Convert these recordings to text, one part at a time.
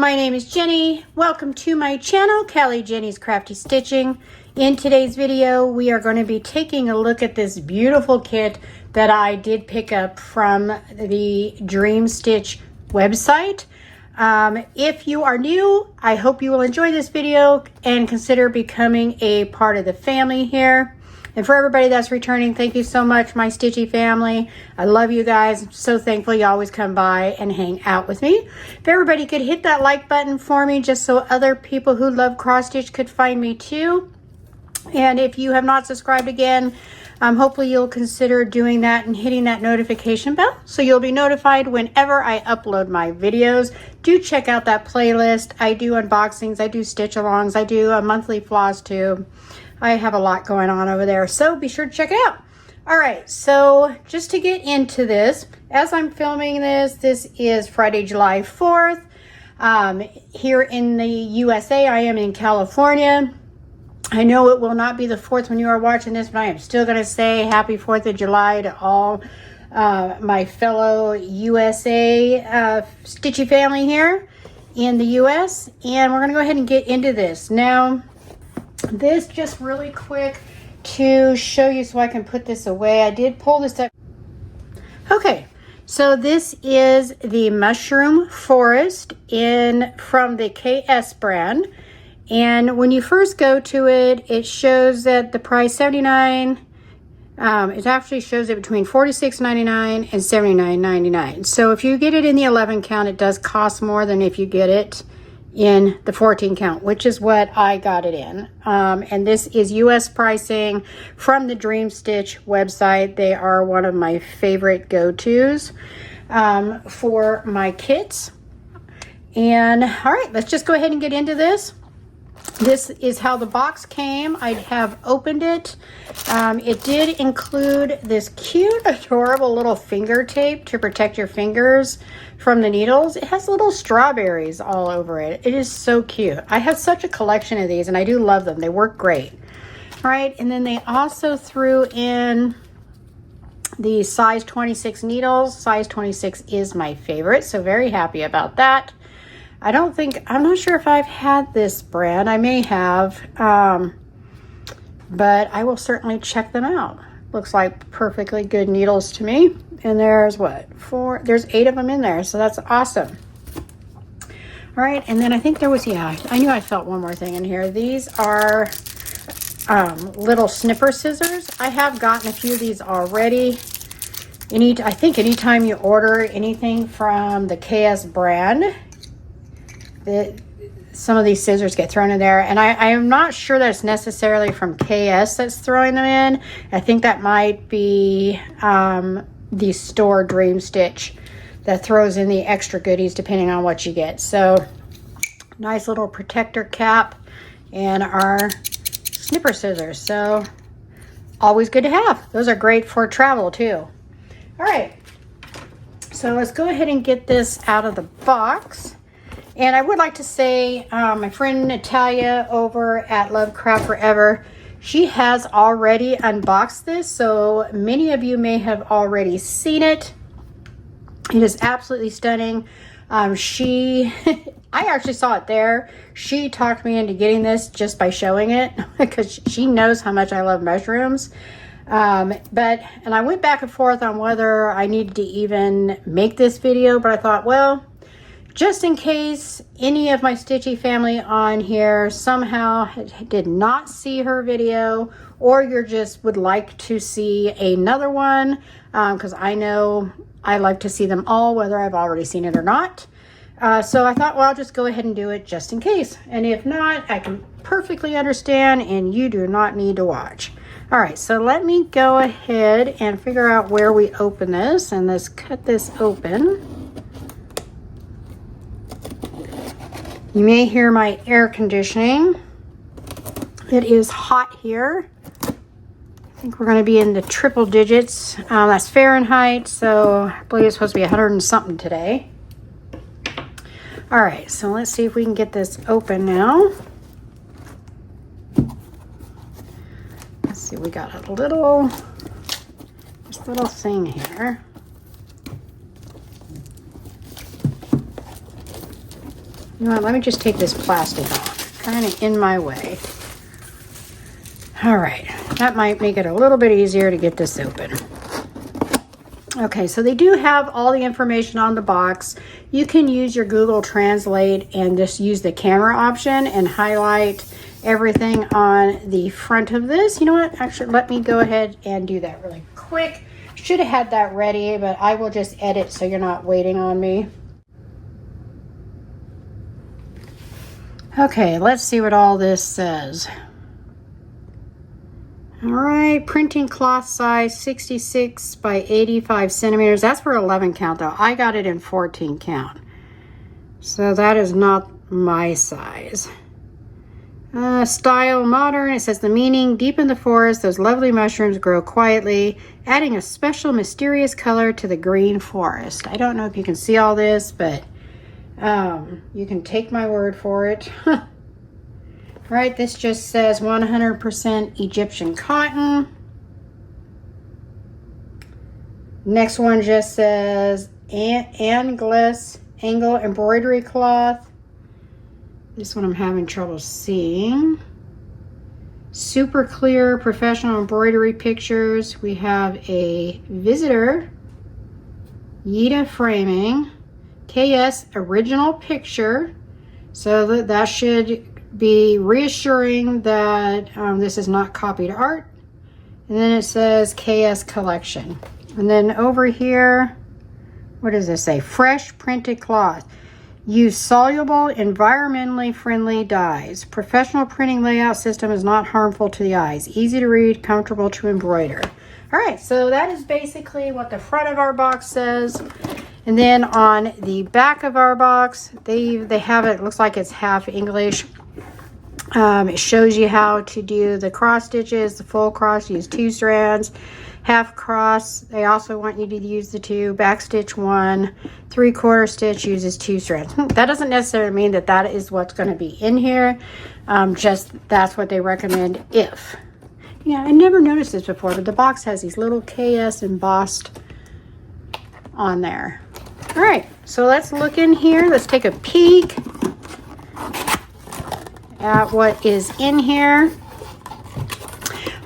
My name is Jenny. Welcome to my channel, Callie Jenny's Crafty Stitching. In today's video, we are going to be taking a look at this beautiful kit that I did pick up from the Dreamstitch website. If you are new, I hope you will enjoy this video and consider becoming a part of the family here. And for everybody that's returning, thank you so much, my Stitchy family. I love you guys. I'm so thankful you always come by and hang out with me. If everybody could hit that like button for me, just so other people who love cross stitch could find me too. And if you have not subscribed again, hopefully you'll consider doing that and hitting that notification bell so you'll be notified whenever I upload my videos. Do check out that playlist. I do unboxings, I do stitch alongs, I do a monthly floss too. I have a lot going on over there, so be sure to check it out. All right, so just to get into this, as I'm filming this, this is Friday, July 4th. Here in the USA, I am in California. I know it will not be the 4th when you are watching this, but I am still going to say happy 4th of July to all my fellow USA Stitchy family here in the US. And we're going to go ahead and get into this. Now, this just really quick to show you so I can put this away. I did pull this up. Okay, so this is the Mushroom Forest from the KS brand. And when you first go to it, it shows that the price $79. It actually shows it between $46.99 and $79.99. So if you get it in the 11 count, it does cost more than if you get it in the 14 count, which is what I got it in. And this is US pricing from the Dreamstitch website. They are one of my favorite go-tos for my kits. And all right, let's just go ahead and get into this. This is how the box came. I have opened it. It did include this cute, adorable little finger tape to protect your fingers from the needles. It has little strawberries all over it. It is so cute. I have such a collection of these and I do love them. They work great. All right, and then they also threw in the size 26 needles. Size 26 is my favorite, so very happy about that. I'm not sure if I've had this brand. I may have, but I will certainly check them out. Looks like perfectly good needles to me. And there's what? There's 8 of them in there, so that's awesome. All right, and then I think there was, yeah, I knew I felt one more thing in here. These are little snipper scissors. I have gotten a few of these already. I think anytime you order anything from the KS brand, some of these scissors get thrown in there, and I am not sure that it's necessarily from KS that's throwing them in. I think that might be the store Dreamstitch that throws in the extra goodies depending on what you get. So nice little protector cap and our snipper scissors. So always good to have. Those are great for travel too. All right, so let's go ahead and get this out of the box. And I would like to say, my friend Natalia over at Love Craft Forever, she has already unboxed this, so many of you may have already seen it. It is absolutely stunning. I actually saw it there. She talked me into getting this just by showing it because she knows how much I love mushrooms. And I went back and forth on whether I needed to even make this video, but I thought, well, just in case any of my Stitchy family on here somehow did not see her video, or you just would like to see another one, because I know I like to see them all, whether I've already seen it or not. So I thought, well, I'll just go ahead and do it just in case. And if not, I can perfectly understand, and you do not need to watch. All right, so let me go ahead and figure out where we open this, and let's cut this open. You may hear my air conditioning. It is hot here. I think we're going to be in the triple digits. That's Fahrenheit, so I believe it's supposed to be 100 and something today. All right, so let's see if we can get this open now. Let's see, we got a little thing here. You know what, let me just take this plastic off. Kind of in my way. All right, that might make it a little bit easier to get this open. Okay, so they do have all the information on the box. You can use your Google Translate and just use the camera option and highlight everything on the front of this. You know what? Actually, let me go ahead and do that really quick. Should have had that ready, but I will just edit so you're not waiting on me. Okay, let's see what all this says. All right, printing cloth size 66 by 85 centimeters. That's for 11 count though. I got it in 14 count. So that is not my size. Style modern. It says the meaning, deep in the forest, those lovely mushrooms grow quietly, adding a special mysterious color to the green forest. I don't know if you can see all this, but you can take my word for it. Right, this just says 100% Egyptian cotton. Next one just says Anglis angle embroidery cloth. This one I'm having trouble seeing. Super clear professional embroidery pictures. We have a visitor. Yida framing. KS original picture. So that should be reassuring that this is not copied art. And then it says KS collection. And then over here, what does this say? Fresh printed cloth. Use soluble, environmentally friendly dyes. Professional printing layout system is not harmful to the eyes. Easy to read, comfortable to embroider. All right, so that is basically what the front of our box says. And then on the back of our box, they have it looks like it's half English. It shows you how to do the cross stitches, the full cross, use 2 strands, half cross. They also want you to use the 2, back stitch 1, 3/4 stitch uses 2 strands. That doesn't necessarily mean that that is what's going to be in here. Just that's what they recommend if. Yeah, I never noticed this before, but the box has these little KS embossed on there. All right, so let's look in here. Let's take a peek at what is in here.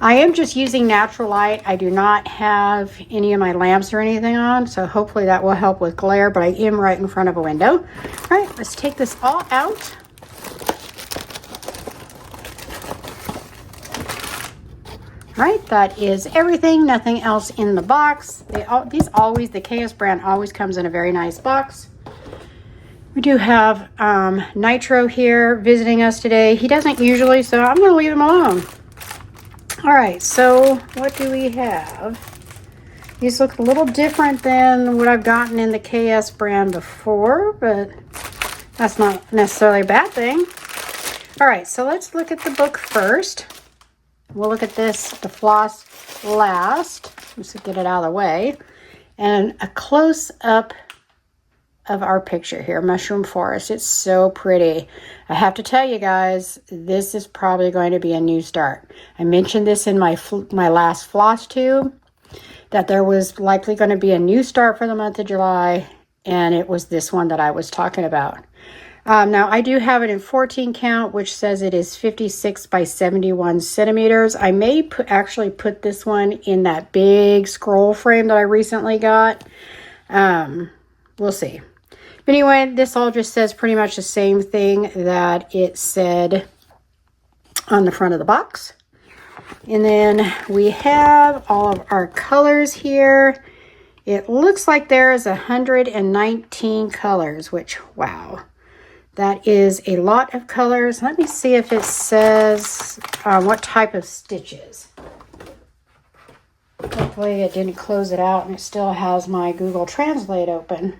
I am just using natural light. I do not have any of my lamps or anything on, so hopefully that will help with glare, but I am right in front of a window. All right, let's take this all out. All right, that is everything. Nothing else in the box. The KS brand always comes in a very nice box. We do have Nitro here visiting us today. He doesn't usually, so I'm going to leave him alone. All right, so what do we have? These look a little different than what I've gotten in the KS brand before, but that's not necessarily a bad thing. All right, so let's look at the book first. We'll look at this, the Floss, last. Let's get it out of the way. And a close-up of our picture here, Mushroom Forest. It's so pretty. I have to tell you guys, this is probably going to be a new start. I mentioned this in my last Floss tube, that there was likely going to be a new start for the month of July, and it was this one that I was talking about. Now, I do have it in 14 count, which says it is 56 by 71 centimeters. I may actually put this one in that big scroll frame that I recently got. We'll see. But anyway, this all just says pretty much the same thing that it said on the front of the box. And then we have all of our colors here. It looks like there is 119 colors, which, wow. That is a lot of colors. Let me see if it says what type of stitches. Hopefully it didn't close it out and it still has my Google Translate open.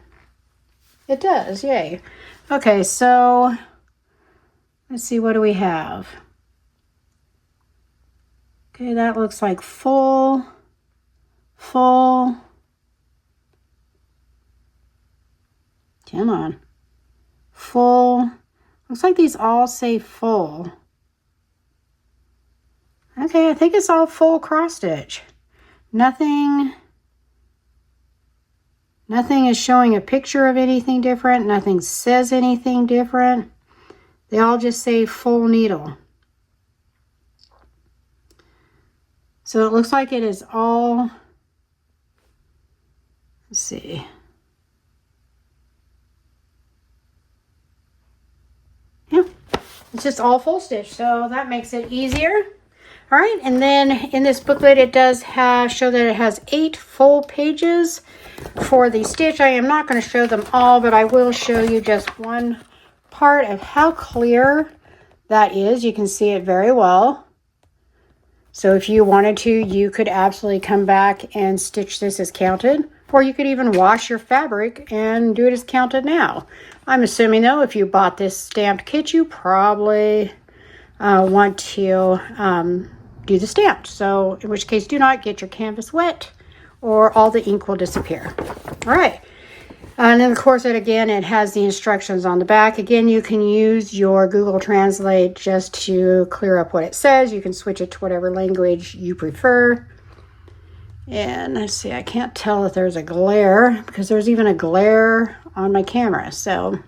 It does, yay. Okay, so let's see, what do we have? Okay, that looks like full. Come on. Full. Looks like these all say full. Okay, I think it's all full cross stitch. Nothing Nothing is showing a picture of anything different. Nothing says anything different. They all just say full needle. So it looks like it is all, let's see. Yeah, it's just all full stitch, so that makes it easier. All right, and then in this booklet, it does show that it has 8 full pages for the stitch. I am not going to show them all, but I will show you just one part of how clear that is. You can see it very well. So if you wanted to, you could absolutely come back and stitch this as counted, or you could even wash your fabric and do it as counted now. I'm assuming though, if you bought this stamped kit, you probably want to do the stamped. So in which case, do not get your canvas wet or all the ink will disappear. All right. And then of course, it has the instructions on the back. Again, you can use your Google Translate just to clear up what it says. You can switch it to whatever language you prefer. And let's see, I can't tell if there's a glare because there's even a glare on my camera. So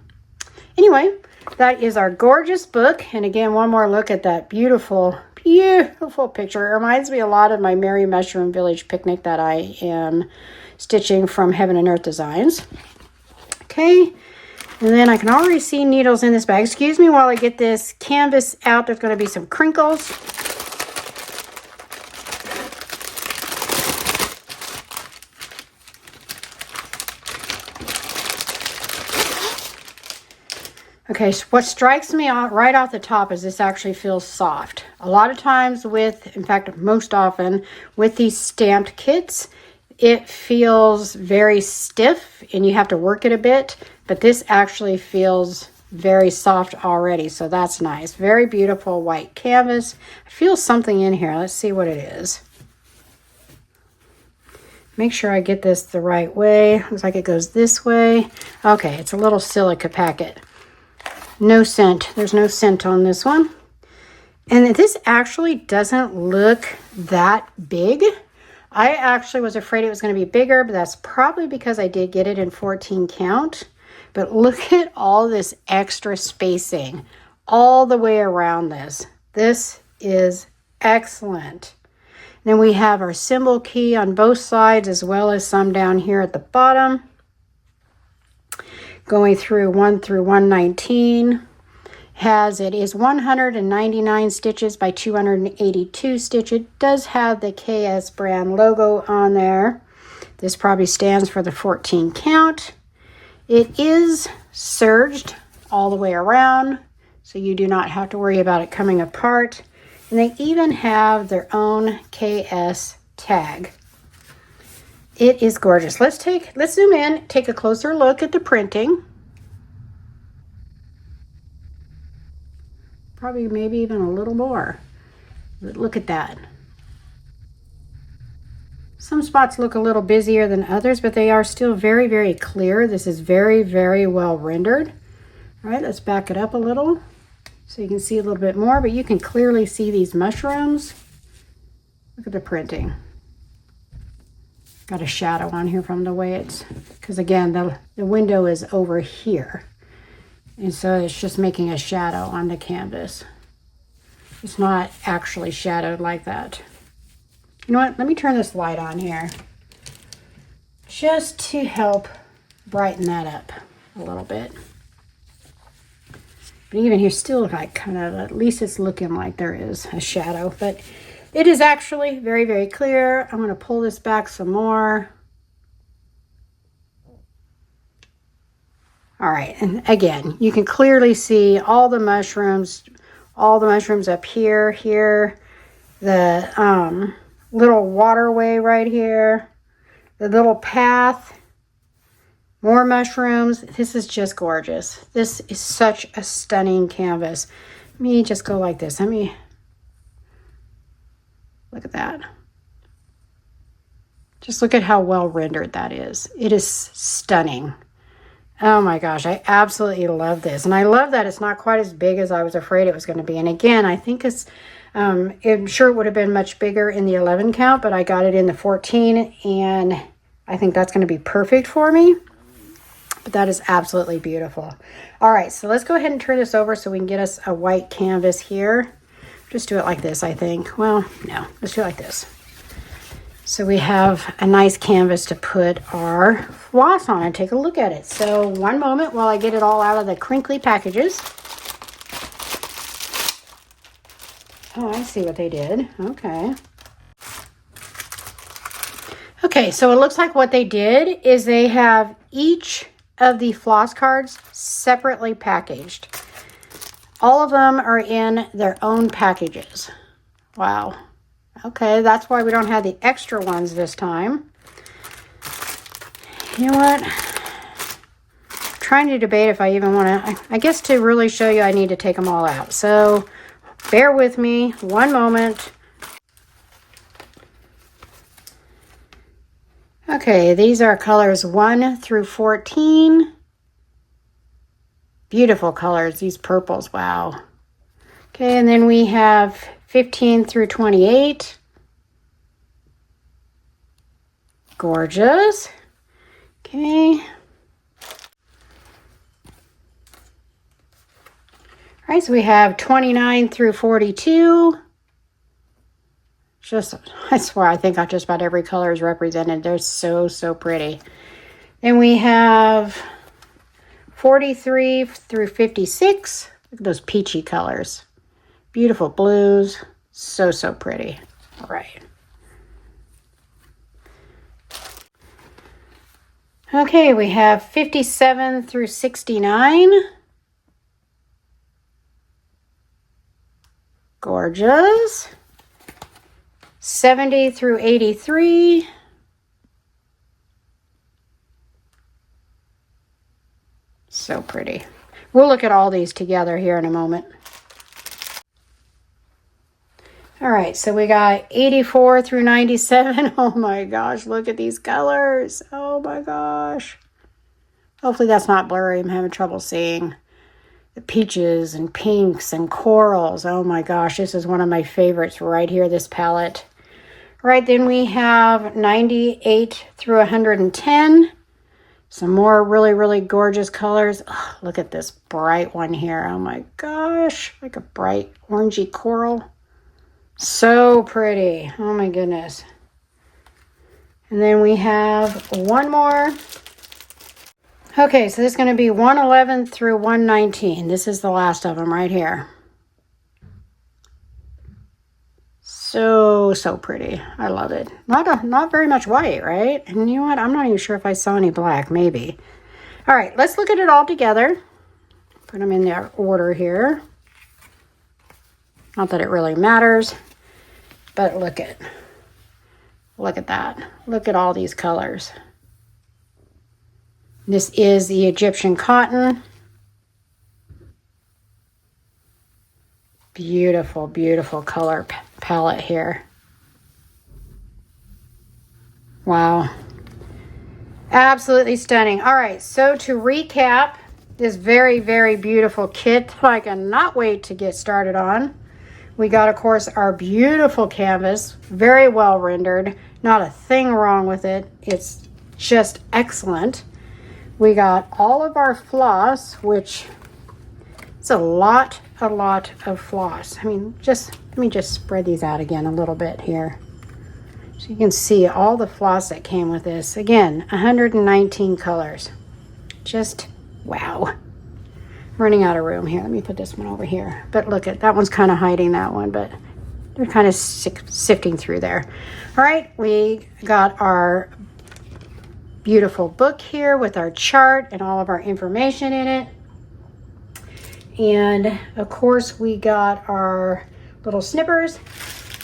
anyway, that is our gorgeous book. And again, one more look at that beautiful, beautiful picture. It reminds me a lot of my Merry Mushroom Village picnic that I am stitching from Heaven and Earth Designs. Okay, and then I can already see needles in this bag. Excuse me while I get this canvas out. There's going to be some crinkles. Okay, so what strikes me right off the top is this actually feels soft. A lot of times in fact, most often with these stamped kits, it feels very stiff and you have to work it a bit, but this actually feels very soft already, so that's nice. Very beautiful white canvas. I feel something in here. Let's see what it is. Make sure I get this the right way. Looks like it goes this way. Okay, it's a little silica packet. No scent. There's no scent on this one. And this actually doesn't look that big. I actually was afraid it was going to be bigger, but that's probably because I did get it in 14 count. But look at all this extra spacing all the way around this. This is excellent. Then we have our symbol key on both sides as well as some down here at the bottom. Going through 1 through 119. It is 199 stitches by 282 stitches. It does have the KS brand logo on there. This probably stands for the 14 count. It is serged all the way around, so you do not have to worry about it coming apart. And they even have their own KS tag. It is gorgeous. Let's zoom in, take a closer look at the printing. Probably maybe even a little more. But look at that. Some spots look a little busier than others, but they are still very, very clear. This is very, very well rendered. All right, let's back it up a little so you can see a little bit more, but you can clearly see these mushrooms. Look at the printing. Got a shadow on here from the way because again, the window is over here. And so it's just making a shadow on the canvas. It's not actually shadowed like that. You know what? Let me turn this light on here just to help brighten that up a little bit. But even here still like kind of, at least it's looking like there is a shadow, but it is actually very, very clear. I'm going to pull this back some more. All right, and again, you can clearly see all the mushrooms up here, the little waterway right here, the little path, more mushrooms. This is just gorgeous. This is such a stunning canvas. Let me just go like this. Look at that. Just look at how well rendered that is. It is stunning. Oh my gosh, I absolutely love this. And I love that it's not quite as big as I was afraid it was going to be. And again, I think I'm sure it would have been much bigger in the 11 count, but I got it in the 14 and I think that's going to be perfect for me. But that is absolutely beautiful. All right, so let's go ahead and turn this over so we can get us a white canvas here. Just do it like this, I think. Well, no, let's do it like this. So we have a nice canvas to put our floss on and take a look at it. So one moment while I get it all out of the crinkly packages. Oh, I see what they did. Okay. Okay, so it looks like what they did is they have each of the floss cards separately packaged. All of them are in their own packages. Wow. Okay, that's why we don't have the extra ones this time. You know what? I'm trying to debate if I even want to. I guess to really show you, I need to take them all out. So bear with me one moment. Okay, these are colors 1 through 14. Beautiful colors, these purples, wow. Okay, and then we have 15 through 28. Gorgeous. Okay. All right, so we have 29 through 42. Just, I swear, I think just about every color is represented. They're so, so pretty. Then we have 43 through 56. Look at those peachy colors. Beautiful blues. So, so pretty. All right. Okay, we have 57 through 69. Gorgeous. 70 through 83. So pretty. We'll look at all these together here in a moment. All right, so we got 84 through 97. Oh my gosh, look at these colors. Oh my gosh. Hopefully that's not blurry. I'm having trouble seeing. The peaches and pinks and corals. Oh my gosh, this is one of my favorites right here, this palette. All right, then we have 98 through 110. Some more really, really gorgeous colors. Oh, look at this bright one here. Oh my gosh, like a bright orangey coral. So pretty. Oh my goodness. And then we have one more. Okay, so this is going to be 111 through 119. This is the last of them right here. So, so pretty. I love it. Not very much white, right? And you know what? I'm not even sure if I saw any black. Maybe. All right, let's look at it all together. Put them in their order here. Not that it really matters, but look at that. Look at all these colors. This is the Egyptian cotton. Beautiful, beautiful color palette here. Wow. Absolutely stunning. All right, so to recap this very, very beautiful kit, I cannot wait to get started on. We got, of course, our beautiful canvas, very well rendered. Not a thing wrong with it. It's just excellent. We got all of our floss, which is a lot of floss. I mean, let me just spread these out again a little bit here. So you can see all the floss that came with this. Again, 119 colors. Just wow. I'm running out of room here. Let me put this one over here. But look at that one's kind of hiding that one, but they're kind of sifting through there. All right, we got our beautiful book here with our chart and all of our information in it. And of course we got our little snippers,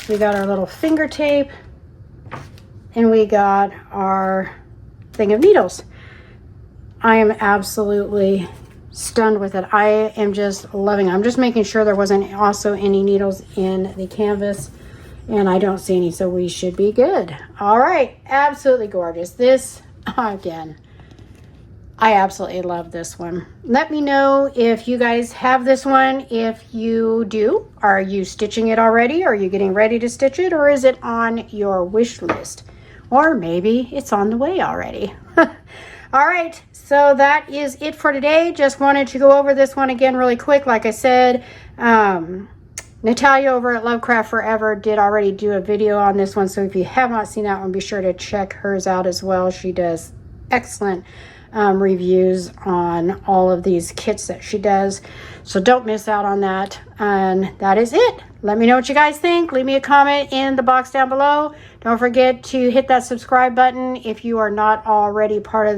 we got our little finger tape, and we got our thing of needles. I am absolutely stunned with it. I am just loving it. I'm just making sure there wasn't also any needles in the canvas, and I don't see any, so we should be good. All right, absolutely gorgeous. This, again, I absolutely love this one. Let me know if you guys have this one. If you do, are you stitching it already? Are you getting ready to stitch it, or is it on your wish list? Or maybe it's on the way already. All right, so that is it for today. Just wanted to go over this one again really quick. Like I said, Natalia over at Lovecraft Forever did already do a video on this one. So if you have not seen that one, be sure to check hers out as well. She does excellent reviews on all of these kits that she does. So don't miss out on that. And that is it. Let me know what you guys think. Leave me a comment in the box down below. Don't forget to hit that subscribe button if you are not already part of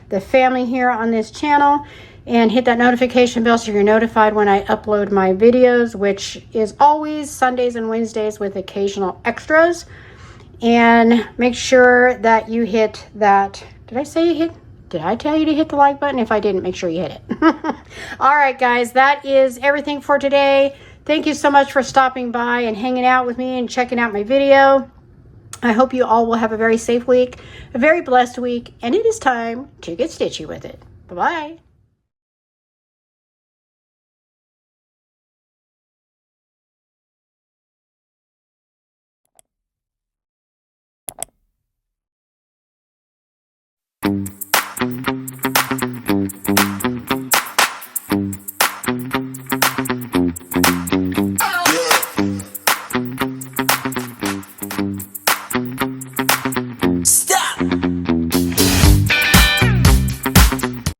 the family here on this channel. And hit that notification bell so you're notified when I upload my videos, which is always Sundays and Wednesdays with occasional extras. And make sure that you hit that. Did I tell you to hit the like button? If I didn't, make sure you hit it. All right, guys, that is everything for today. Thank you so much for stopping by and hanging out with me and checking out my video. I hope you all will have a very safe week, a very blessed week, and it is time to get stitchy with it. Bye-bye.